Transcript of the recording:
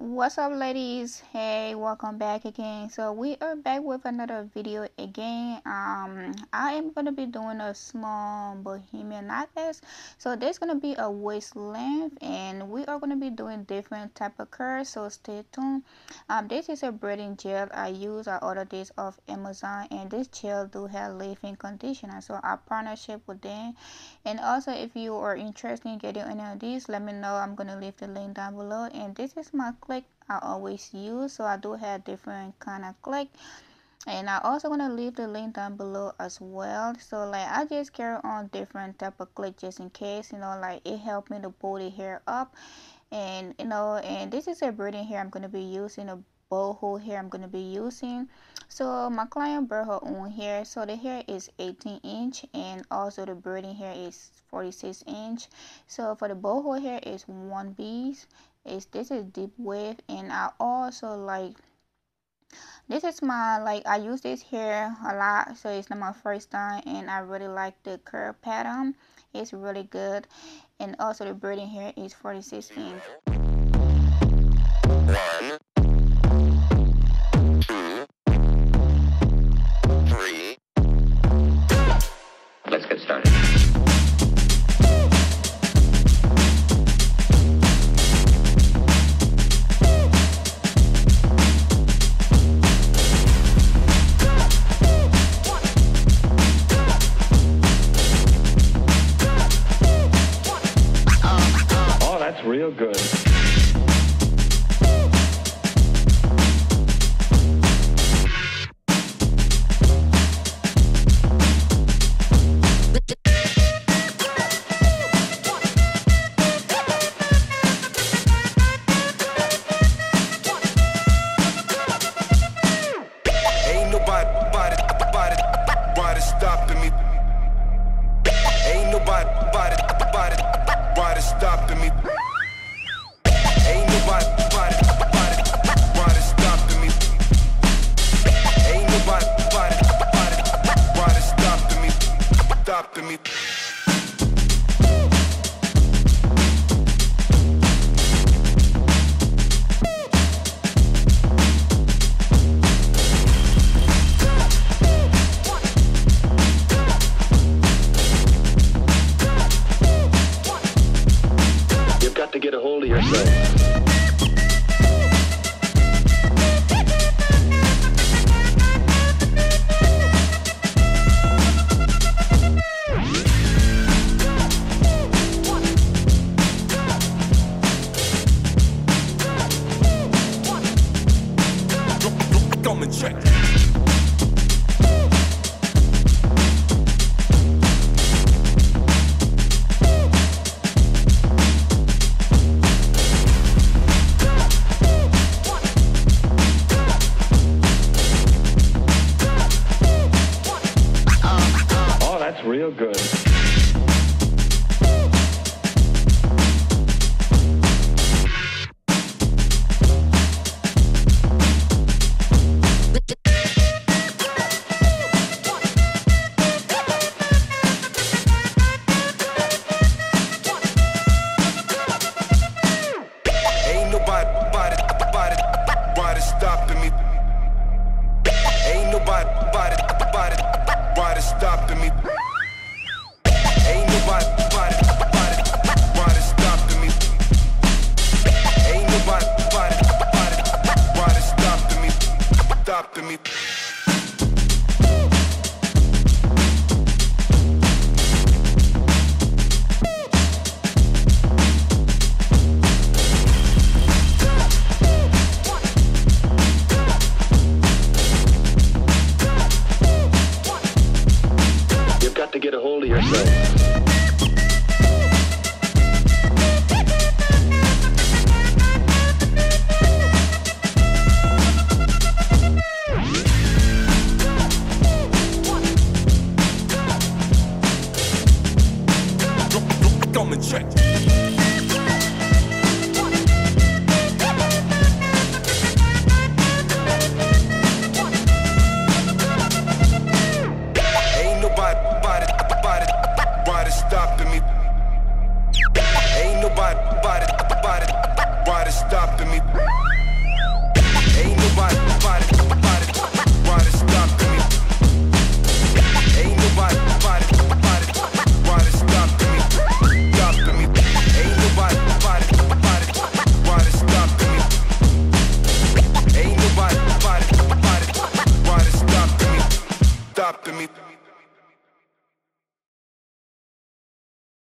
What's up, ladies? Hey, welcome back again. So we are back with another video again. I am gonna be doing a small bohemian necklace. So there's gonna be a waist length, and we are gonna be doing different type of curves. So stay tuned. This is a braiding gel I ordered this off Amazon, and this gel do have leave-in conditioner. So I partnership with them. And also, if you are interested in getting any of these, let me know. I'm gonna leave the link down below. And this is my click I always use, so I do have different kind of click, and I also gonna leave the link down below as well. So like I just carry on different type of click just in case, like it helped me to pull the hair up. And and this is a braiding hair I'm gonna be using, a boho hair I'm gonna be using. So my client brought her own hair, so the hair is 18-inch, and also the braiding hair is 46-inch. So for the boho hair is 1 piece. This is deep wave, and I also this is my I use this hair a lot, so it's not my first time, and I really like the curve pattern. It's really good. And also the braiding hair is 46-inch. 1, 2, 3. Let's get started. That's real good. Ain't nobody stopping me. Ain't nobody stopping me. Ain't nobody stopping me. Ain't nobody stopping me. You've got to get a hold of yourself. Come and check. Oh, that's real good. Ain't nobody stopping me. Ain't nobody stopping me. Ain't nobody stopping me. Ain't nobody stopping me. You've got to get a hold of yourself. Come and check. Ain't nobody stopping me. Ain't nobody stopping me. stopping me.